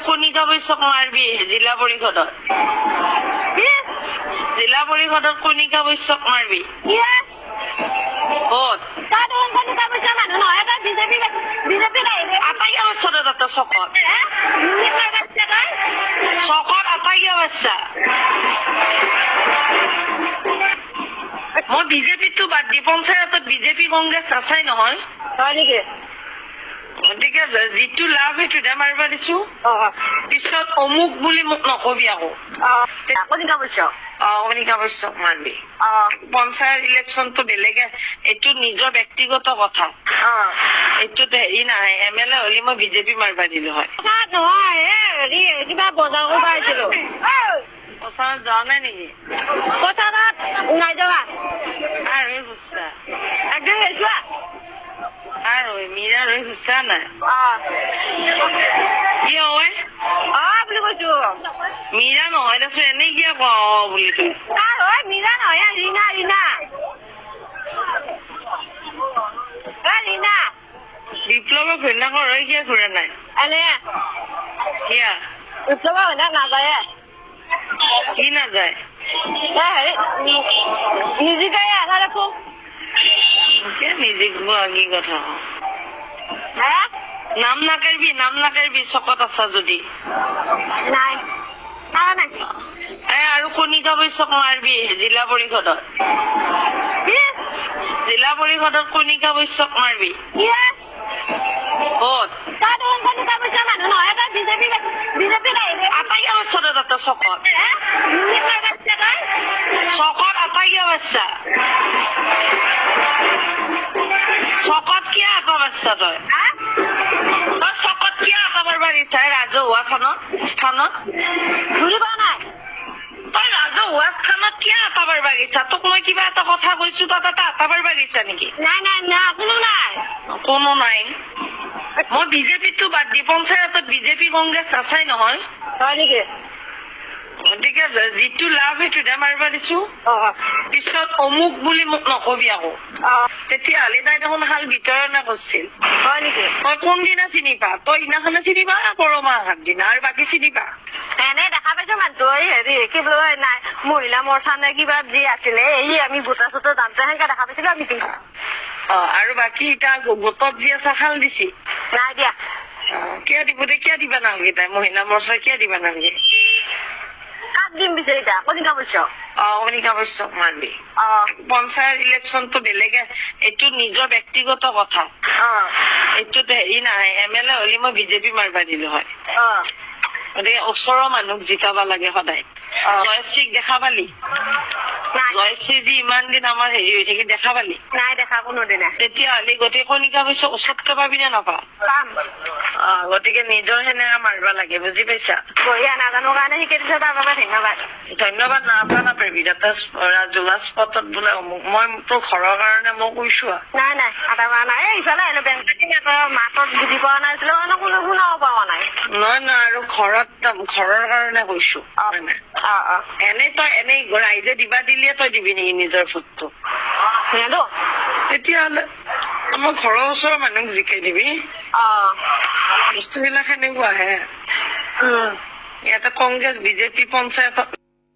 কণিকা বৈশ্যক মাৰবি জিলা পৰিষদত জিলা পৰিষদত কণিকা বৈশ্যক মাৰবি ক'ত আটাইকে বাচ্চা দাদা চকত চকত আটাইকে বাচ্চা মই বিজেপিটো বাদ দি পঞ্চায়তত বিজেপি কংগ্ৰেছ নাচাই নহয় নেকি গতিকে যিটো লাভ সেইটোহে মাৰিব দিছো পিছত অমুক বুলি মোক নকবি আকৌ কণিকা বৈশ্যক কণিকা বৈশ্যক মাৰবি পঞ্চায়ত ইলেকশ্যনটো বেলেগে এইটো নিজৰ ব্যক্তিগত কথা এইটোত হেৰি নাহে MLA হলি মই বিজেপি মাৰিব দিলো হয় নহয় হেৰি কিবা বজাৰ কৰিব আহিছিলো পচাৰত যোৱা নাই নেকি পথাৰত নাই যোৱা আৰু গুচা একদিন গৈছোৱা আৰু মীৰা ৰৈ গুচা নাই কি হয় বুলি কৈছো মীৰা নহয় দেচোন এনেই কিয় ক বুলি তই হয় মীৰা নহয় ৰীণা ৰীণা ৰীণা বিপ্লৱৰ ঘৈণাকৰ ৰৈ কিয় ঘূৰা নাই এনে কিয়া বিপ্লৱৰ ঘৈণাক নাযায় কি নাযায় হেৰি নিজিকাই আধা দেখো নিজে কি কথা হে নাম নাকাৰিবি চকত আছা যদি নাই নাই আৰু কণিকা বৈশ্যক মাৰবি জিলা পৰিষদত জিলা পৰিষদত কণিকা বৈশ্যক মাৰবি ক'ত আটাইকে বাচ্চা দাদা চকত চকত আটাইকে বাচ্চা চকত কিয় আঁকা বাচ্চা তই চকত কিয় আঁকা মাৰিব দিছা ৰাজহুৱা স্থানত বুজি পোৱা নাই তই ৰাজহুৱা স্থানত কিয় আঁকা মাৰিব গেছা তোক মই কিবা এটা কথা কৈছো তাত এটা আঁকা মাৰিব গেছা নেকি নাই নাই না কোনো নাই কোনো নাই মই বিজেপিটো বাদ দি পঞ্চায়তত বিজেপি কংগ্ৰেছ নাচাই নহয় হয় নেকি গতিকে যিটো লাভ সেইটোহে মাৰিব দিছো পিছত অমুক বুলি মোক নকবি আকৌ তেতিয়াহ'লে তাই দেখোন হাল বিতৰণে কৰিছিল হয় নেকি তই কোনদিনা চিনি পা তই সিদিনাখনে চিনি পা পৰমা দিনা আৰু বাকী চিনি পা এনে দেখা পাইছো মানুহটো হেৰি কি বুলি কয় নাই মহিলা মৰ্চা নে কিবা যি আছিলে এই আমি গোটা চোটা যাওঁতে সেনেকে দেখা পাইছিলো আমি আৰু বাকী এতিয়া গোটত যি আছে শাল দিছি নাই দিয়া কিয় দিব দে কিয় দিবা নালাগে তাই মহিলা মৰ্চা কিয় দিবা নালাগে কাক দিম বিচাৰি এতিয়া কণিকা বৈশ্যক কণিকা বৈশ্যক মাৰবি পঞ্চায়ত ইলেকশ্যনটো বেলেগে এইটো নিজৰ ব্যক্তিগত কথা এইটোত হেৰি নাহে MLA হলি মই বিজেপি মাৰিব দিলো হয় গতিকে ওচৰৰ মানুহক জিকাব লাগে সদায় জয়শ্ৰীক দেখা পালি জয়শ্ৰী যি ইমান দিন আমাৰ হেৰি হৈ থাকি দেখা পালি নাই দেখা কোনোদিনা তেতিয়াহ'লে গতিকে কণিকা বৈশ্যক ওচৰতকে পাবি নে নাপা গতিকে নিজৰ সেনেকা মাৰিব লাগে বুজি পাইছা বঢ়িয়া নাজানো কাৰণে শিকাই দিছে তাৰ বাবে ধন্যবাদ ধন্যবাদ নাপাবি ৰাজহুৱা স্পটত বোলে মই তোৰ ঘৰৰ কাৰণে মই কৈছো নাই নাই আটা পোৱা নাই ইফালে আহিলো বেংক মাতত বুজি পোৱা নাছিলো কোনো শুনাব পোৱা নাই নহয় নহয় আৰু ঘৰৰ কাৰণে কৈছো এনেই তই এনেই ৰাইজে দিবা দিলে তই দিবি নেকি নিজৰ ভোটটো তেতিয়াহ'লে আমাৰ ঘৰৰ ওচৰৰ মানুহক জিকাই দিবি বস্তুবিলাক সেনেকুৱাহে ইয়াতে কংগ্ৰেছ বিজেপি পঞ্চায়তত